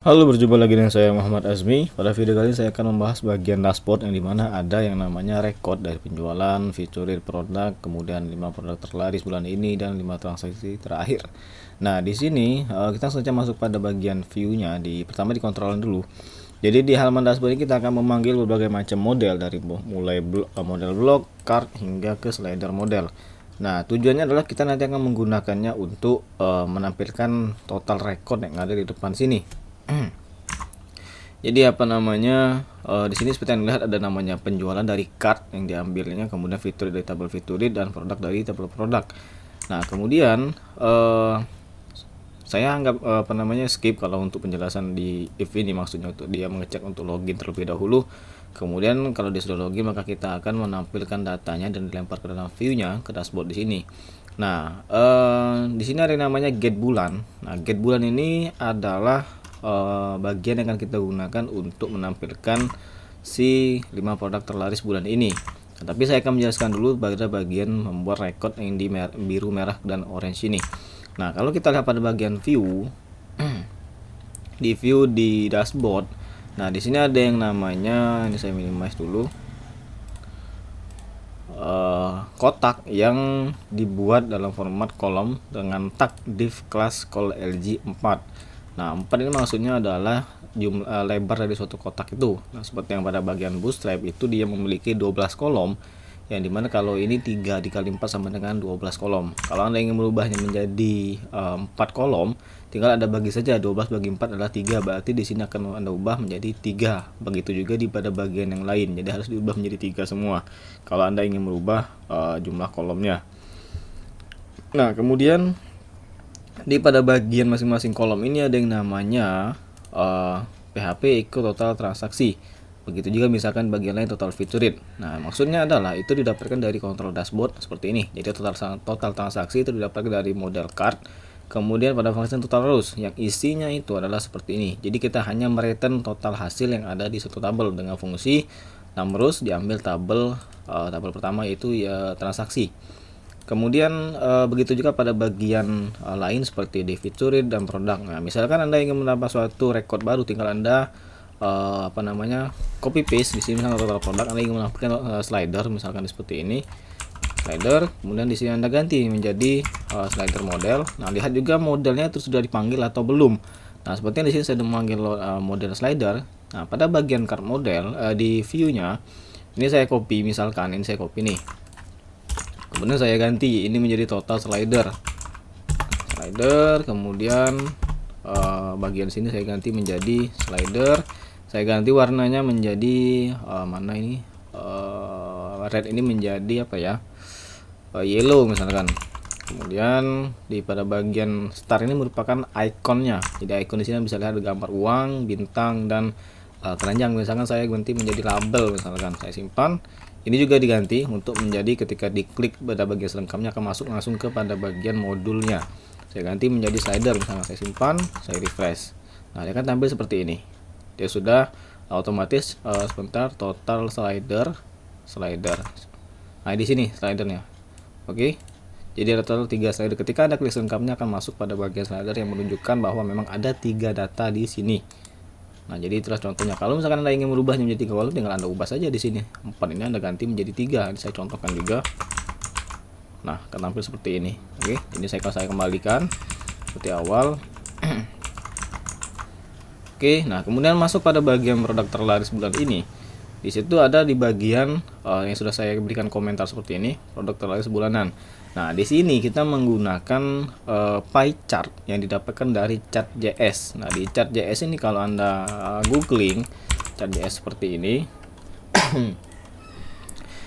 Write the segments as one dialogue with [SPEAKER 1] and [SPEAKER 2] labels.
[SPEAKER 1] Halo, berjumpa lagi dengan saya Muhammad Azmi. Pada video kali ini saya akan membahas bagian dashboard yang dimana ada yang namanya record dari penjualan, featured produk, kemudian 5 produk terlaris bulan ini dan 5 transaksi terakhir. Nah, di sini kita saja masuk pada bagian view-nya. Pertama di controlan dulu. Jadi di halaman dashboard ini kita akan memanggil berbagai macam model dari mulai model block, card hingga ke slider model. Nah, tujuannya adalah kita nanti akan menggunakannya untuk menampilkan total record yang ada di depan sini. Jadi di sini seperti yang dilihat ada namanya penjualan dari card yang diambilnya, kemudian fitur dari tabel fiturid dan produk dari tabel produk. Nah, kemudian saya anggap skip kalau untuk penjelasan di if ini, maksudnya untuk dia mengecek untuk login terlebih dahulu. Kemudian kalau dia sudah login maka kita akan menampilkan datanya dan dilempar ke dalam view-nya ke dashboard di sini. Nah, di sini ada namanya get bulan. Nah, get bulan ini adalah bagian yang akan kita gunakan untuk menampilkan si 5 produk terlaris bulan ini. Nah, tapi saya akan menjelaskan dulu pada bagian membuat record yang di biru, merah, dan orange ini. Nah, kalau kita lihat pada bagian view, di view di dashboard, nah di sini ada yang namanya, ini saya minimize dulu, kotak yang dibuat dalam format kolom dengan tag div class call LG 4. Nah, 4 ini maksudnya adalah jumlah lebar dari suatu kotak itu. Nah, seperti yang pada bagian bootstrap itu dia memiliki 12 kolom, yang dimana kalau ini 3 dikali 4 sama dengan 12 kolom. Kalau Anda ingin merubahnya menjadi 4 kolom, tinggal Anda bagi saja 12 bagi 4 adalah 3, berarti di sini akan Anda ubah menjadi 3. Begitu juga di pada bagian yang lain. Jadi harus diubah menjadi 3 semua kalau Anda ingin merubah jumlah kolomnya. Nah, kemudian pada bagian masing-masing kolom ini ada yang namanya PHP ikut total transaksi. Begitu juga misalkan bagian lain total featured. Nah, maksudnya adalah itu didapatkan dari kontrol dashboard seperti ini. Jadi total transaksi itu didapatkan dari model card. Kemudian pada function total rows yang isinya itu adalah seperti ini. Jadi kita hanya mereturn total hasil yang ada di satu tabel dengan fungsi rows diambil tabel pertama yaitu ya transaksi. Kemudian begitu juga pada bagian lain seperti di featured dan produk. Nah, misalkan Anda ingin menambah suatu record baru, tinggal Anda copy paste di sini misalkan total produk. Anda ingin menambahkan slider misalkan seperti ini, slider, kemudian di sini Anda ganti menjadi slider model. Nah, lihat juga modelnya itu sudah dipanggil atau belum. Nah, seperti di sini saya memanggil model slider. Nah, pada bagian card model di view-nya ini saya copy, misalkan ini saya copy nih. Kemudian saya ganti ini menjadi total slider, kemudian bagian sini saya ganti menjadi slider. Saya ganti warnanya menjadi mana ini, red ini menjadi apa ya, yellow misalkan. Kemudian pada bagian start ini merupakan ikonnya. Jadi icon di sini bisa lihat gambar uang, bintang, dan keranjang. Misalkan saya ganti menjadi label, misalkan saya simpan. Ini juga diganti untuk menjadi ketika diklik pada bagian selengkapnya akan masuk langsung kepada bagian modulnya. Saya ganti menjadi slider, misalnya saya simpan, saya refresh. Nah, dia akan tampil seperti ini. Dia sudah otomatis sebentar total slider. Nah, di sini slidernya. Oke. Jadi ada total 3 slider. Ketika Anda klik selengkapnya akan masuk pada bagian slider yang menunjukkan bahwa memang ada 3 data di sini. Nah, jadi itulah contohnya. Kalau misalkan Anda ingin merubahnya menjadi 3 kolom, tinggal Anda ubah saja di sini. 4 ini Anda ganti menjadi 3. Ini saya contohkan juga. Nah, akan tampil seperti ini. Oke, ini saya kembalikan seperti awal. Oke, nah kemudian masuk pada bagian produk terlaris bulan ini. Di situ ada di bagian yang sudah saya berikan komentar seperti ini, produk terlaris bulanan. Nah, di sini kita menggunakan pie chart yang didapatkan dari chart.js. Nah, di chart.js ini kalau Anda googling chart.js seperti ini,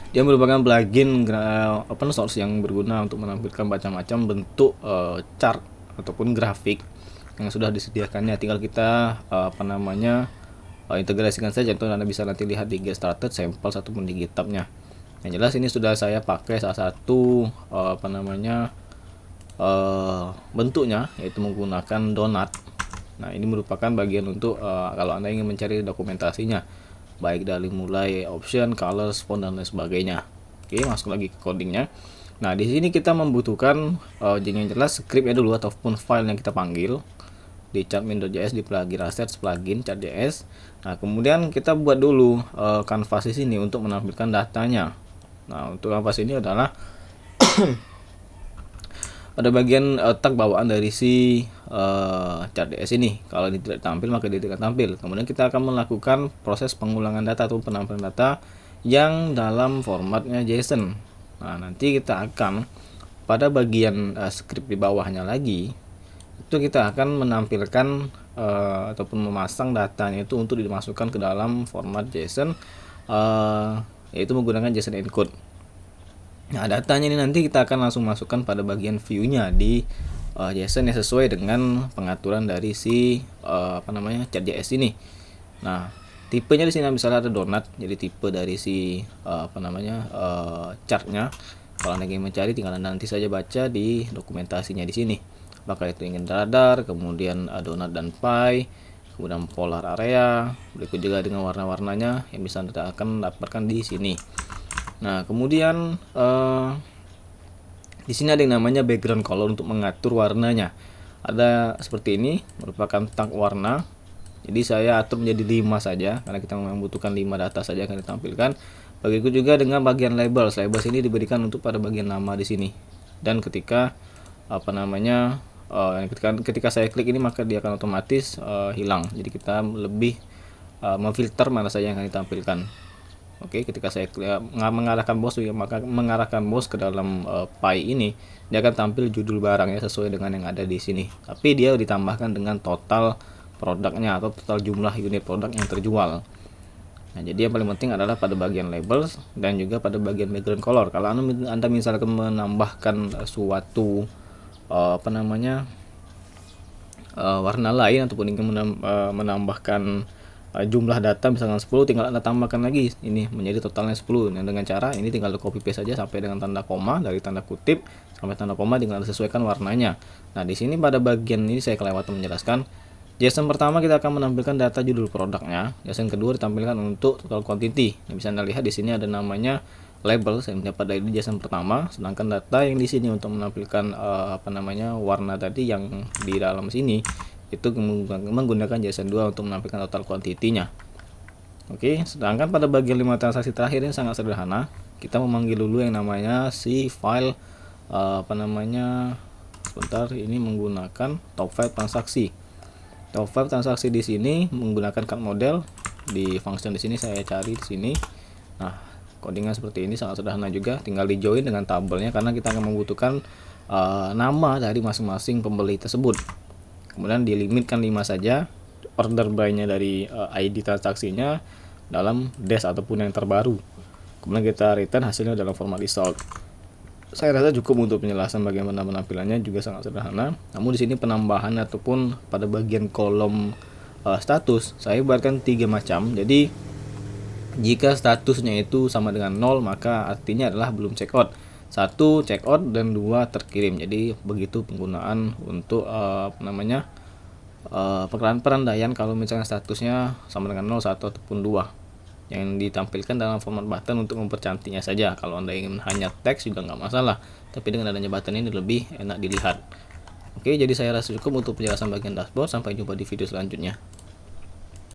[SPEAKER 1] dia merupakan plugin open source yang berguna untuk menampilkan macam-macam bentuk chart ataupun grafik yang sudah disediakannya. Tinggal kita integrasikan saja. Itu Anda bisa nanti lihat di get started, sampel ataupun di GitHub-nya. Yang jelas ini sudah saya pakai salah satu bentuknya, yaitu menggunakan donut. Nah, ini merupakan bagian untuk kalau Anda ingin mencari dokumentasinya, baik dari mulai option, colors, font, dan lain sebagainya. Oke, masuk lagi ke codingnya. Nah, di sini kita membutuhkan yang jelas scriptnya dulu ataupun file yang kita panggil. di chartmin.js, di plugin assets plugin chart.js. Nah, kemudian kita buat dulu canvas di sini untuk menampilkan datanya. Nah, untuk canvas ini adalah pada bagian tag bawaan dari si chart.js ini. Kalau ini tidak tampil maka dia tidak tampil. Kemudian kita akan melakukan proses pengulangan data atau penampilan data yang dalam formatnya JSON. Nah, nanti kita akan pada bagian script di bawahnya lagi itu kita akan menampilkan ataupun memasang datanya itu untuk dimasukkan ke dalam format JSON, yaitu menggunakan JSON encode. Nah, datanya ini nanti kita akan langsung masukkan pada bagian view-nya di JSON yang sesuai dengan pengaturan dari si chart.js ini. Nah, tipenya di sini misalnya ada donut, jadi tipe dari si chartnya. Kalau Anda ingin mencari, tinggal Anda nanti saja baca di dokumentasinya di sini. Apakah itu ingin radar, kemudian donut dan pie, kemudian polar area, berikut juga dengan warna-warnanya yang bisa Anda akan dapatkan di sini. Nah, kemudian di sini ada yang namanya background color untuk mengatur warnanya. Ada seperti ini, merupakan tag warna. Jadi saya atur menjadi 5 saja karena kita membutuhkan 5 data saja yang ditampilkan. Begitu juga dengan bagian labels. Labels ini diberikan untuk pada bagian nama di sini. Dan ketika ketika saya klik ini maka dia akan otomatis hilang. Jadi kita lebih memfilter mana saja yang akan ditampilkan. Oke, ketika saya mengarahkan mouse ke dalam pie ini, dia akan tampil judul barangnya sesuai dengan yang ada di sini. Tapi dia ditambahkan dengan total produknya atau total jumlah unit produk yang terjual. Nah, jadi yang paling penting adalah pada bagian labels dan juga pada bagian background color. Kalau Anda misalkan menambahkan suatu warna lain ataupun ingin menambahkan jumlah data misalkan 10, tinggal Anda tambahkan lagi ini menjadi totalnya 10. Nah, dengan cara ini tinggal copy paste saja sampai dengan tanda koma, dari tanda kutip sampai tanda koma tinggal Anda sesuaikan warnanya. Nah, di sini pada bagian ini saya kelewatan menjelaskan. JSON pertama kita akan menampilkan data judul produknya. JSON kedua ditampilkan untuk total quantity. Yang bisa Anda lihat di sini ada namanya label yang dapat dari JSON pertama, sedangkan data yang di sini untuk menampilkan warna tadi yang di dalam sini itu menggunakan JSON 2 untuk menampilkan total quantity-nya. Oke, sedangkan pada bagian 5 transaksi terakhir ini sangat sederhana. Kita memanggil dulu yang namanya si file ini menggunakan top 5 transaksi. Top 5 transaksi di sini menggunakan card model. Di function di sini saya cari di sini. Nah, codingnya seperti ini, sangat sederhana juga, tinggal di join dengan tabelnya karena kita akan membutuhkan nama dari masing-masing pembeli tersebut. Kemudian dilimitkan 5 saja, order by-nya dari ID transaksinya dalam dash ataupun yang terbaru. Kemudian kita return hasilnya dalam format result. Saya rasa cukup untuk penjelasan bagaimana penampilannya, juga sangat sederhana. Namun di sini penambahan ataupun pada bagian kolom status saya buatkan 3 macam. Jadi jika statusnya itu sama dengan 0 maka artinya adalah belum checkout. 1 checkout dan 2 terkirim. Jadi begitu penggunaan untuk perandaian kalau misalnya statusnya sama dengan 0, 1 ataupun 2. Yang ditampilkan dalam format button untuk mempercantiknya saja. Kalau Anda ingin hanya teks juga nggak masalah. Tapi dengan adanya button ini lebih enak dilihat. Oke, jadi saya rasa cukup untuk penjelasan bagian dashboard. Sampai jumpa di video selanjutnya.